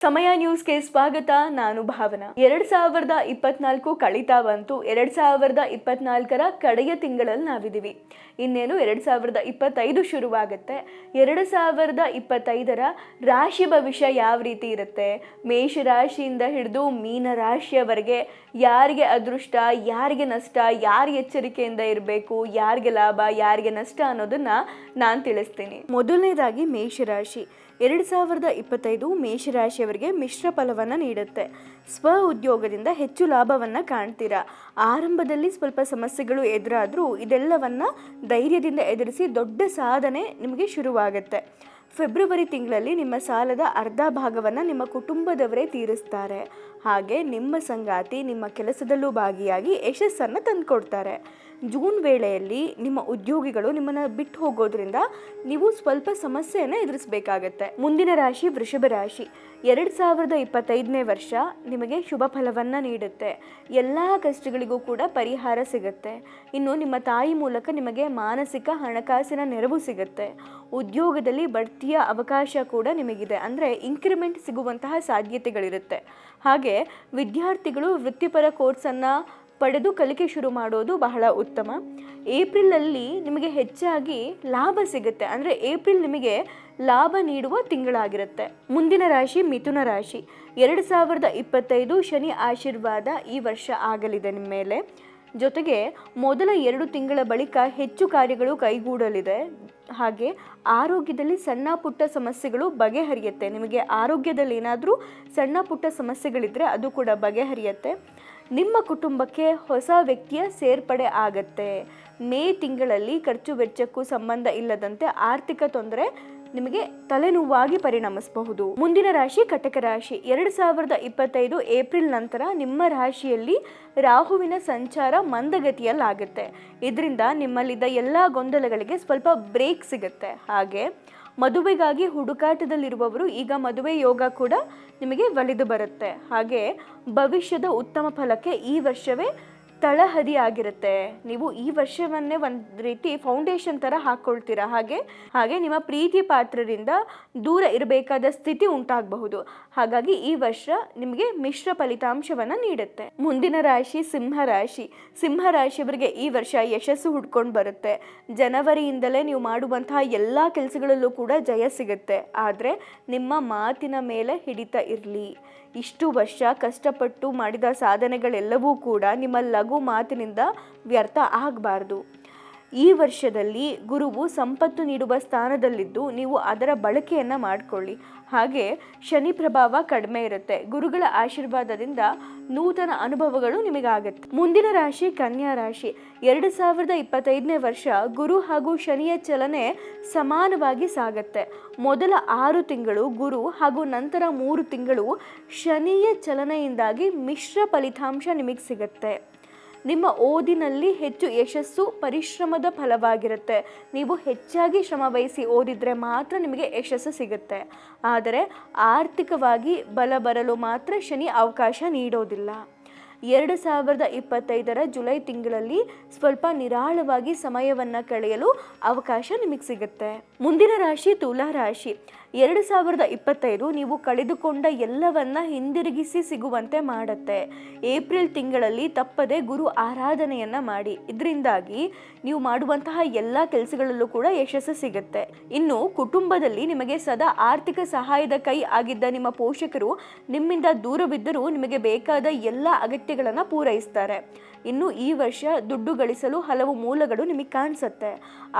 ಸಮಯ ನ್ಯೂಸ್ಗೆ ಸ್ವಾಗತ. ನಾನು ಭಾವನಾ. 2024 ಕಳೀತಾ ಬಂತು. 2024 ಕಡೆಯ ತಿಂಗಳಲ್ಲಿ ನಾವಿದ್ದೀವಿ. ಇನ್ನೇನು 2025 ಶುರುವಾಗುತ್ತೆ. 2025 ರಾಶಿ ಭವಿಷ್ಯ ಯಾವ ರೀತಿ ಇರುತ್ತೆ, ಮೇಷರಾಶಿಯಿಂದ ಹಿಡಿದು ಮೀನ ರಾಶಿಯವರೆಗೆ ಯಾರಿಗೆ ಅದೃಷ್ಟ, ಯಾರಿಗೆ ನಷ್ಟ, ಯಾರು ಎಚ್ಚರಿಕೆಯಿಂದ ಇರಬೇಕು, ಯಾರಿಗೆ ಲಾಭ, ಯಾರಿಗೆ ನಷ್ಟ ಅನ್ನೋದನ್ನ ನಾನು ತಿಳಿಸ್ತೀನಿ. ಮೊದಲನೇದಾಗಿ ಮೇಷರಾಶಿ. 2025 ಮೇಷರಾಶಿಯವರಿಗೆ ಮಿಶ್ರ ಫಲವನ್ನು ನೀಡುತ್ತೆ. ಸ್ವ ಉದ್ಯೋಗದಿಂದ ಹೆಚ್ಚು ಲಾಭವನ್ನು ಕಾಣ್ತೀರಾ. ಆರಂಭದಲ್ಲಿ ಸ್ವಲ್ಪ ಸಮಸ್ಯೆಗಳು ಎದುರಾದರೂ ಇದೆಲ್ಲವನ್ನು ಧೈರ್ಯದಿಂದ ಎದುರಿಸಿ ದೊಡ್ಡ ಸಾಧನೆ ನಿಮಗೆ ಶುರುವಾಗುತ್ತೆ. ಫೆಬ್ರವರಿ ತಿಂಗಳಲ್ಲಿ ನಿಮ್ಮ ಸಾಲದ ಅರ್ಧ ಭಾಗವನ್ನು ನಿಮ್ಮ ಕುಟುಂಬದವರೇ ತೀರಿಸ್ತಾರೆ. ಹಾಗೆ ನಿಮ್ಮ ಸಂಗಾತಿ ನಿಮ್ಮ ಕೆಲಸದಲ್ಲೂ ಭಾಗಿಯಾಗಿ ಯಶಸ್ಸನ್ನು ತಂದುಕೊಡ್ತಾರೆ. ಜೂನ್ ವೇಳೆಯಲ್ಲಿ ನಿಮ್ಮ ಉದ್ಯೋಗಿಗಳು ನಿಮ್ಮನ್ನು ಬಿಟ್ಟು ಹೋಗೋದ್ರಿಂದ ನೀವು ಸ್ವಲ್ಪ ಸಮಸ್ಯೆಯನ್ನು ಎದುರಿಸಬೇಕಾಗತ್ತೆ. ಮುಂದಿನ ರಾಶಿ ವೃಷಭ ರಾಶಿ. 2025ನೇ ವರ್ಷ ನಿಮಗೆ ಶುಭ ಫಲವನ್ನು ನೀಡುತ್ತೆ. ಎಲ್ಲ ಕಷ್ಟಗಳಿಗೂ ಕೂಡ ಪರಿಹಾರ ಸಿಗುತ್ತೆ. ಇನ್ನು ನಿಮ್ಮ ತಾಯಿ ಮೂಲಕ ನಿಮಗೆ ಮಾನಸಿಕ ಹಣಕಾಸಿನ ನೆರವು ಸಿಗುತ್ತೆ. ಉದ್ಯೋಗದಲ್ಲಿ ಬಡ್ತಿಯ ಅವಕಾಶ ಕೂಡ ನಿಮಗಿದೆ, ಅಂದರೆ ಇನ್ಕ್ರಿಮೆಂಟ್ ಸಿಗುವಂತಹ ಸಾಧ್ಯತೆಗಳಿರುತ್ತೆ. ಹಾಗೆ ವಿದ್ಯಾರ್ಥಿಗಳು ವೃತ್ತಿಪರ ಕೋರ್ಸನ್ನು ಪಡೆದು ಕಲಿಕೆ ಶುರು ಮಾಡೋದು ಬಹಳ ಉತ್ತಮ. ಏಪ್ರಿಲಲ್ಲಿ ನಿಮಗೆ ಹೆಚ್ಚಾಗಿ ಲಾಭ ಸಿಗುತ್ತೆ, ಅಂದರೆ ಏಪ್ರಿಲ್ ನಿಮಗೆ ಲಾಭ ನೀಡುವ ತಿಂಗಳಾಗಿರುತ್ತೆ. ಮುಂದಿನ ರಾಶಿ ಮಿಥುನ ರಾಶಿ. 2025 ಶನಿ ಆಶೀರ್ವಾದ ಈ ವರ್ಷ ಆಗಲಿದೆ ನಿಮ್ಮ ಮೇಲೆ. ಜೊತೆಗೆ ಮೊದಲ 2 ತಿಂಗಳ ಬಳಿಕ ಹೆಚ್ಚು ಕಾರ್ಯಗಳು ಕೈಗೂಡಲಿದೆ. ಹಾಗೆ ಆರೋಗ್ಯದಲ್ಲಿ ಸಣ್ಣ ಪುಟ್ಟ ಸಮಸ್ಯೆಗಳು ಬಗೆಹರಿಯುತ್ತೆ. ನಿಮಗೆ ಆರೋಗ್ಯದಲ್ಲಿ ಏನಾದರೂ ಸಣ್ಣ ಪುಟ್ಟ ಸಮಸ್ಯೆಗಳಿದ್ದರೆ ಅದು ಕೂಡ ಬಗೆಹರಿಯುತ್ತೆ. ನಿಮ್ಮ ಕುಟುಂಬಕ್ಕೆ ಹೊಸ ವ್ಯಕ್ತಿಯ ಸೇರ್ಪಡೆ ಆಗತ್ತೆ. ಮೇ ತಿಂಗಳಲ್ಲಿ ಖರ್ಚು ವೆಚ್ಚಕ್ಕೂ ಸಂಬಂಧ ಇಲ್ಲದಂತೆ ಆರ್ಥಿಕ ತೊಂದರೆ ನಿಮಗೆ ತಲೆನೋವಾಗಿ ಪರಿಣಮಿಸಬಹುದು. ಮುಂದಿನ ರಾಶಿ ಕಟಕ ರಾಶಿ. 2025 ಏಪ್ರಿಲ್ ನಂತರ ನಿಮ್ಮ ರಾಶಿಯಲ್ಲಿ ರಾಹುವಿನ ಸಂಚಾರ ಮಂದಗತಿಯಲ್ಲಾಗುತ್ತೆ. ಇದರಿಂದ ನಿಮ್ಮಲ್ಲಿದ್ದ ಎಲ್ಲ ಗೊಂದಲಗಳಿಗೆ ಸ್ವಲ್ಪ ಬ್ರೇಕ್ ಸಿಗುತ್ತೆ. ಹಾಗೆ ಮದುವೆಗಾಗಿ ಹುಡುಕಾಟದಲ್ಲಿರುವವರು ಈಗ ಮದುವೆ ಯೋಗ ಕೂಡ ನಿಮಗೆ ಒಲಿದು ಬರುತ್ತೆ. ಹಾಗೆ ಭವಿಷ್ಯದ ಉತ್ತಮ ಫಲಕ್ಕೆ ಈ ವರ್ಷವೇ ತಳಹದಿ ಆಗಿರುತ್ತೆ. ನೀವು ಈ ವರ್ಷವನ್ನೇ ಒಂದು ರೀತಿ ಫೌಂಡೇಶನ್ ಥರ ಹಾಕ್ಕೊಳ್ತೀರಾ. ಹಾಗೆ ನಿಮ್ಮ ಪ್ರೀತಿ ಪಾತ್ರರಿಂದ ದೂರ ಇರಬೇಕಾದ ಸ್ಥಿತಿ ಉಂಟಾಗಬಹುದು. ಹಾಗಾಗಿ ಈ ವರ್ಷ ನಿಮಗೆ ಮಿಶ್ರ ಫಲಿತಾಂಶವನ್ನು ನೀಡುತ್ತೆ. ಮುಂದಿನ ರಾಶಿ ಸಿಂಹರಾಶಿ. ಸಿಂಹರಾಶಿಯವರಿಗೆ ಈ ವರ್ಷ ಯಶಸ್ಸು ಹುಡ್ಕೊಂಡು ಬರುತ್ತೆ. ಜನವರಿಯಿಂದಲೇ ನೀವು ಮಾಡುವಂತಹ ಎಲ್ಲ ಕೆಲಸಗಳಲ್ಲೂ ಕೂಡ ಜಯ ಸಿಗುತ್ತೆ. ಆದರೆ ನಿಮ್ಮ ಮಾತಿನ ಮೇಲೆ ಹಿಡಿತ ಇರಲಿ. ಇಷ್ಟು ವರ್ಷ ಕಷ್ಟಪಟ್ಟು ಮಾಡಿದ ಸಾಧನೆಗಳೆಲ್ಲವೂ ಕೂಡ ನಿಮ್ಮ ಲಘು ಮಾತಿನಿಂದ ವ್ಯರ್ಥ ಆಗಬಾರ್ದು. ಈ ವರ್ಷದಲ್ಲಿ ಗುರುವು ಸಂಪತ್ತು ನೀಡುವ ಸ್ಥಾನದಲ್ಲಿದ್ದು ನೀವು ಅದರ ಬಳಕೆಯನ್ನು ಮಾಡಿಕೊಳ್ಳಿ. ಹಾಗೆ ಶನಿ ಪ್ರಭಾವ ಕಡಿಮೆ ಇರುತ್ತೆ. ಗುರುಗಳ ಆಶೀರ್ವಾದದಿಂದ ನೂತನ ಅನುಭವಗಳು ನಿಮಗಾಗುತ್ತೆ. ಮುಂದಿನ ರಾಶಿ ಕನ್ಯಾ ರಾಶಿ. 2025ನೇ ವರ್ಷ ಗುರು ಹಾಗೂ ಶನಿಯ ಚಲನೆ ಸಮಾನವಾಗಿ ಸಾಗುತ್ತೆ. ಮೊದಲ 6 ತಿಂಗಳು ಗುರು ಹಾಗೂ ನಂತರ 3 ತಿಂಗಳು ಶನಿಯ ಚಲನೆಯಿಂದಾಗಿ ಮಿಶ್ರ ಫಲಿತಾಂಶ ನಿಮಗೆ ಸಿಗುತ್ತೆ. ನಿಮ್ಮ ಓದಿನಲ್ಲಿ ಹೆಚ್ಚು ಯಶಸ್ಸು ಪರಿಶ್ರಮದ ಫಲವಾಗಿರುತ್ತೆ. ನೀವು ಹೆಚ್ಚಾಗಿ ಶ್ರಮ ವಹಿಸಿ ಓದಿದರೆ ಮಾತ್ರ ನಿಮಗೆ ಯಶಸ್ಸು ಸಿಗುತ್ತೆ. ಆದರೆ ಆರ್ಥಿಕವಾಗಿ ಬಲ ಬರಲು ಮಾತ್ರ ಶನಿ ಅವಕಾಶ ನೀಡೋದಿಲ್ಲ. 2025 ಜುಲೈ ತಿಂಗಳಲ್ಲಿ ಸ್ವಲ್ಪ ನಿರಾಳವಾಗಿ ಸಮಯವನ್ನು ಕಳೆಯಲು ಅವಕಾಶ ನಿಮಗೆ ಸಿಗುತ್ತೆ. ಮುಂದಿನ ರಾಶಿ ತುಲಾ ರಾಶಿ. 2025 ನೀವು ಕಳೆದುಕೊಂಡ ಎಲ್ಲವನ್ನ ಹಿಂದಿರುಗಿಸಿ ಸಿಗುವಂತೆ ಮಾಡುತ್ತೆ. ಏಪ್ರಿಲ್ ತಿಂಗಳಲ್ಲಿ ತಪ್ಪದೆ ಗುರು ಆರಾಧನೆಯನ್ನ ಮಾಡಿ. ಇದರಿಂದಾಗಿ ನೀವು ಮಾಡುವಂತಹ ಎಲ್ಲ ಕೆಲಸಗಳಲ್ಲೂ ಕೂಡ ಯಶಸ್ಸು ಸಿಗುತ್ತೆ. ಇನ್ನು ಕುಟುಂಬದಲ್ಲಿ ನಿಮಗೆ ಸದಾ ಆರ್ಥಿಕ ಸಹಾಯದ ಕೈ ಆಗಿದ್ದ ನಿಮ್ಮ ಪೋಷಕರು ನಿಮ್ಮಿಂದ ದೂರವಿದ್ದರೂ ನಿಮಗೆ ಬೇಕಾದ ಎಲ್ಲ ಅಗತ್ಯಗಳನ್ನು ಪೂರೈಸ್ತಾರೆ. ಇನ್ನು ಈ ವರ್ಷ ದುಡ್ಡು ಗಳಿಸಲು ಹಲವು ಮೂಲಗಳು ನಿಮಗೆ ಕಾಣಿಸುತ್ತೆ.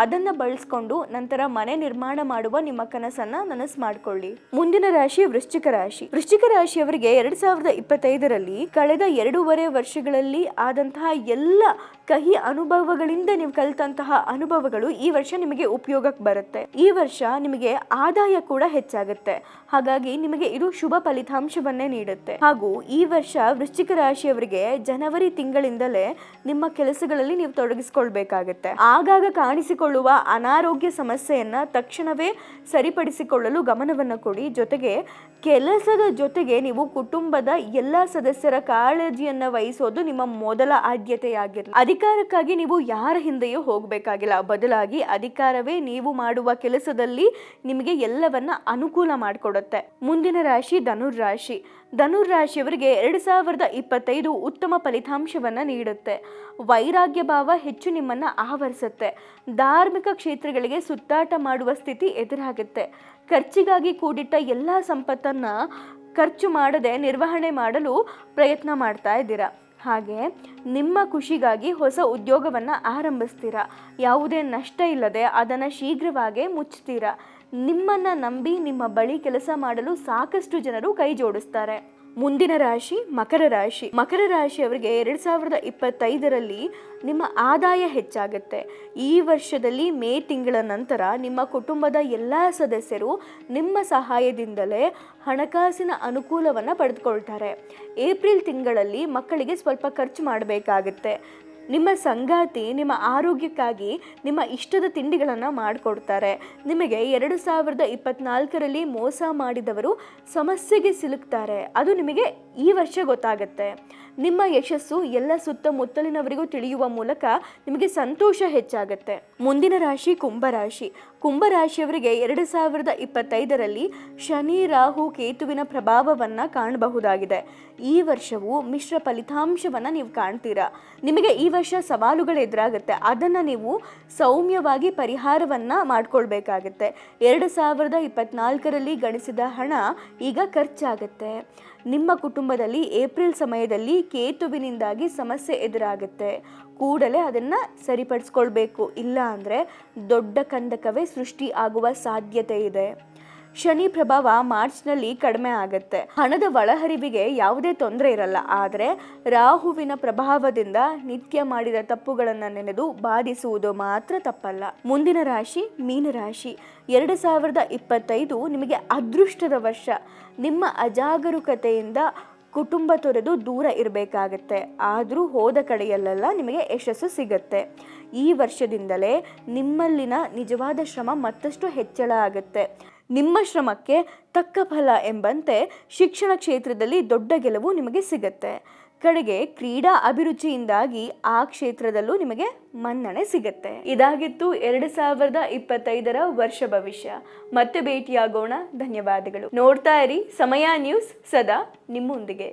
ಅದನ್ನು ಬಳಸ್ಕೊಂಡು ನಂತರ ಮನೆ ನಿರ್ಮಾಣ ಮಾಡುವ ನಿಮ್ಮ ಕನಸನ್ನ ನನಸು ಮಾಡಿಕೊಳ್ಳಿ. ಮುಂದಿನ ರಾಶಿ ವೃಶ್ಚಿಕ ರಾಶಿ. ವೃಶ್ಚಿಕ ರಾಶಿಯವರಿಗೆ 2025ರಲ್ಲಿ ಕಳೆದ 2.5 ವರ್ಷಗಳಲ್ಲಿ ಆದಂತಹ ಎಲ್ಲ ಕಹಿ ಅನುಭವಗಳಿಂದ ನೀವು ಕಲಿತಂತಹ ಅನುಭವಗಳು ಈ ವರ್ಷ ನಿಮಗೆ ಉಪಯೋಗಕ್ಕೆ ಬರುತ್ತೆ. ಈ ವರ್ಷ ನಿಮಗೆ ಆದಾಯ ಕೂಡ ಹೆಚ್ಚಾಗುತ್ತೆ. ಹಾಗಾಗಿ ನಿಮಗೆ ಇದು ಶುಭ ಫಲಿತಾಂಶವನ್ನೇ ನೀಡುತ್ತೆ. ಹಾಗೂ ಈ ವರ್ಷ ವೃಶ್ಚಿಕ ರಾಶಿಯವರಿಗೆ ಜನವರಿ ತಿಂಗಳಿಂದ ನಿಮ್ಮ ಕೆಲಸಗಳಲ್ಲಿ ನೀವು ತೊಡಗಿಸಿಕೊಳ್ಬೇಕಾಗತ್ತೆ. ಆಗಾಗ ಕಾಣಿಸಿಕೊಳ್ಳುವ ಅನಾರೋಗ್ಯ ಸಮಸ್ಯೆಯನ್ನ ತಕ್ಷಣವೇ ಸರಿಪಡಿಸಿಕೊಳ್ಳಲು ಗಮನವನ್ನು ಕೊಡಿ. ಜೊತೆಗೆ ಕೆಲಸದ ಜೊತೆಗೆ ನೀವು ಕುಟುಂಬದ ಎಲ್ಲ ಸದಸ್ಯರ ಕಾಳಜಿಯನ್ನು ವಹಿಸೋದು ನಿಮ್ಮ ಮೊದಲ ಆದ್ಯತೆಯಾಗಿರಲಿ. ಅಧಿಕಾರಕ್ಕಾಗಿ ನೀವು ಯಾರ ಹಿಂದೆಯೂ ಹೋಗಬೇಕಾಗಿಲ್ಲ, ಬದಲಾಗಿ ಅಧಿಕಾರವೇ ನೀವು ಮಾಡುವ ಕೆಲಸದಲ್ಲಿ ನಿಮಗೆ ಎಲ್ಲವನ್ನ ಅನುಕೂಲ ಮಾಡಿಕೊಡುತ್ತೆ. ಮುಂದಿನ ರಾಶಿ ಧನುರ್ರಾಶಿ. ಧನುರ್ರಾಶಿಯವರಿಗೆ 2025 ಉತ್ತಮ ಫಲಿತಾಂಶವನ್ನು ನೀಡುತ್ತೆ. ವೈರಾಗ್ಯ ಭಾವ ಹೆಚ್ಚು ನಿಮ್ಮನ್ನು ಆವರಿಸುತ್ತೆ. ಧಾರ್ಮಿಕ ಕ್ಷೇತ್ರಗಳಿಗೆ ಸುತ್ತಾಟ ಮಾಡುವ ಸ್ಥಿತಿ ಎದುರಾಗುತ್ತೆ. ಖರ್ಚಿಗಾಗಿ ಕೂಡಿಟ್ಟ ಎಲ್ಲ ಸಂಪತ್ತನ್ನು ಖರ್ಚು ಮಾಡದೆ ನಿರ್ವಹಣೆ ಮಾಡಲು ಪ್ರಯತ್ನ ಮಾಡ್ತಾ ಇದ್ದೀರಾ. ಹಾಗೆ ನಿಮ್ಮ ಖುಷಿಗಾಗಿ ಹೊಸ ಉದ್ಯೋಗವನ್ನು ಆರಂಭಿಸ್ತೀರಾ. ಯಾವುದೇ ನಷ್ಟ ಇಲ್ಲದೆ ಅದನ್ನು ಶೀಘ್ರವಾಗಿ ಮುಚ್ಚುತ್ತೀರಾ. ನಿಮ್ಮನ್ನು ನಂಬಿ ನಿಮ್ಮ ಬಳಿ ಕೆಲಸ ಮಾಡಲು ಸಾಕಷ್ಟು ಜನರು ಕೈ ಜೋಡಿಸ್ತಾರೆ. ಮುಂದಿನ ರಾಶಿ ಮಕರ ರಾಶಿ. ಮಕರ ರಾಶಿಯವರಿಗೆ 2025ರಲ್ಲಿ ನಿಮ್ಮ ಆದಾಯ ಹೆಚ್ಚಾಗುತ್ತೆ. ಈ ವರ್ಷದಲ್ಲಿ ಮೇ ತಿಂಗಳ ನಂತರ ನಿಮ್ಮ ಕುಟುಂಬದ ಎಲ್ಲ ಸದಸ್ಯರು ನಿಮ್ಮ ಸಹಾಯದಿಂದಲೇ ಹಣಕಾಸಿನ ಅನುಕೂಲವನ್ನು ಪಡೆದುಕೊಳ್ತಾರೆ. ಏಪ್ರಿಲ್ ತಿಂಗಳಲ್ಲಿ ಮಕ್ಕಳಿಗೆ ಸ್ವಲ್ಪ ಖರ್ಚು ಮಾಡಬೇಕಾಗುತ್ತೆ. ನಿಮ್ಮ ಸಂಗಾತಿ ನಿಮ್ಮ ಆರೋಗ್ಯಕ್ಕಾಗಿ ನಿಮ್ಮ ಇಷ್ಟದ ತಿಂಡಿಗಳನ್ನು ಮಾಡಿಕೊಡ್ತಾರೆ. ನಿಮಗೆ 2024ರಲ್ಲಿ ಮೋಸ ಮಾಡಿದವರು ಸಮಸ್ಯೆಗೆ ಸಿಲುಕ್ತಾರೆ. ಅದು ನಿಮಗೆ ಈ ವರ್ಷ ಗೊತ್ತಾಗುತ್ತೆ. ನಿಮ್ಮ ಯಶಸ್ಸು ಎಲ್ಲ ಸುತ್ತಮುತ್ತಲಿನವರಿಗೂ ತಿಳಿಯುವ ಮೂಲಕ ನಿಮಗೆ ಸಂತೋಷ ಹೆಚ್ಚಾಗುತ್ತೆ. ಮುಂದಿನ ರಾಶಿ ಕುಂಭರಾಶಿ. ಕುಂಭರಾಶಿಯವರಿಗೆ 2025ರಲ್ಲಿ ಶನಿ ರಾಹು ಕೇತುವಿನ ಪ್ರಭಾವವನ್ನು ಕಾಣಬಹುದಾಗಿದೆ. ಈ ವರ್ಷವು ಮಿಶ್ರ ಫಲಿತಾಂಶವನ್ನು ನೀವು ಕಾಣ್ತೀರಾ. ನಿಮಗೆ ಈ ವರ್ಷ ಸವಾಲುಗಳು ಎದುರಾಗುತ್ತೆ. ಅದನ್ನು ನೀವು ಸೌಮ್ಯವಾಗಿ ಪರಿಹಾರವನ್ನು ಮಾಡ್ಕೊಳ್ಬೇಕಾಗತ್ತೆ. 2024ರಲ್ಲಿ ಗಳಿಸಿದ ಹಣ ಈಗ ಖರ್ಚಾಗುತ್ತೆ. ನಿಮ್ಮ ಕುಟುಂಬದಲ್ಲಿ ಏಪ್ರಿಲ್ ಸಮಯದಲ್ಲಿ ಕೇತುವಿನಿಂದಾಗಿ ಸಮಸ್ಯೆ ಎದುರಾಗುತ್ತೆ. ಕೂಡಲೇ ಅದನ್ನು ಸರಿಪಡಿಸ್ಕೊಳ್ಬೇಕು, ಇಲ್ಲ ಅಂದರೆ ದೊಡ್ಡ ಕಂದಕವೇ ಸೃಷ್ಟಿ ಆಗುವ ಸಾಧ್ಯತೆ ಇದೆ. ಶನಿ ಪ್ರಭಾವ ಮಾರ್ಚ್ನಲ್ಲಿ ಕಡಿಮೆ ಆಗುತ್ತೆ. ಹಣದ ಒಳಹರಿವಿಗೆ ಯಾವುದೇ ತೊಂದರೆ ಇರಲ್ಲ. ಆದರೆ ರಾಹುವಿನ ಪ್ರಭಾವದಿಂದ ನಿತ್ಯ ಮಾಡಿದ ತಪ್ಪುಗಳನ್ನು ನೆನೆದು ಬಾಧಿಸುವುದು ಮಾತ್ರ ತಪ್ಪಲ್ಲ. ಮುಂದಿನ ರಾಶಿ ಮೀನರಾಶಿ. 2025 ನಿಮಗೆ ಅದೃಷ್ಟದ ವರ್ಷ. ನಿಮ್ಮ ಅಜಾಗರೂಕತೆಯಿಂದ ಕುಟುಂಬ ತೊರೆದು ದೂರ ಇರಬೇಕಾಗತ್ತೆ. ಆದರೂ ಹೋದ ಕಡೆಯಲ್ಲೆಲ್ಲ ನಿಮಗೆ ಯಶಸ್ಸು ಸಿಗತ್ತೆ. ಈ ವರ್ಷದಿಂದಲೇ ನಿಮ್ಮಲ್ಲಿನ ನಿಜವಾದ ಶ್ರಮ ಮತ್ತಷ್ಟು ಹೆಚ್ಚಳ ಆಗುತ್ತೆ. ನಿಮ್ಮ ಶ್ರಮಕ್ಕೆ ತಕ್ಕ ಫಲ ಎಂಬಂತೆ ಶಿಕ್ಷಣ ಕ್ಷೇತ್ರದಲ್ಲಿ ದೊಡ್ಡ ಗೆಲುವು ನಿಮಗೆ ಸಿಗತ್ತೆ. ಕಡೆಗೆ ಕ್ರೀಡಾ ಅಭಿರುಚಿಯಿಂದಾಗಿ ಆ ಕ್ಷೇತ್ರದಲ್ಲೂ ನಿಮಗೆ ಮನ್ನಣೆ ಸಿಗತ್ತೆ. ಇದಾಗಿತ್ತು 2025ರ ವರ್ಷ ಭವಿಷ್ಯ. ಮತ್ತೆ ಭೇಟಿಯಾಗೋಣ. ಧನ್ಯವಾದಗಳು. ನೋಡ್ತಾ ಇರಿ ಸಮಯ ನ್ಯೂಸ್, ಸದಾ ನಿಮ್ಮೊಂದಿಗೆ.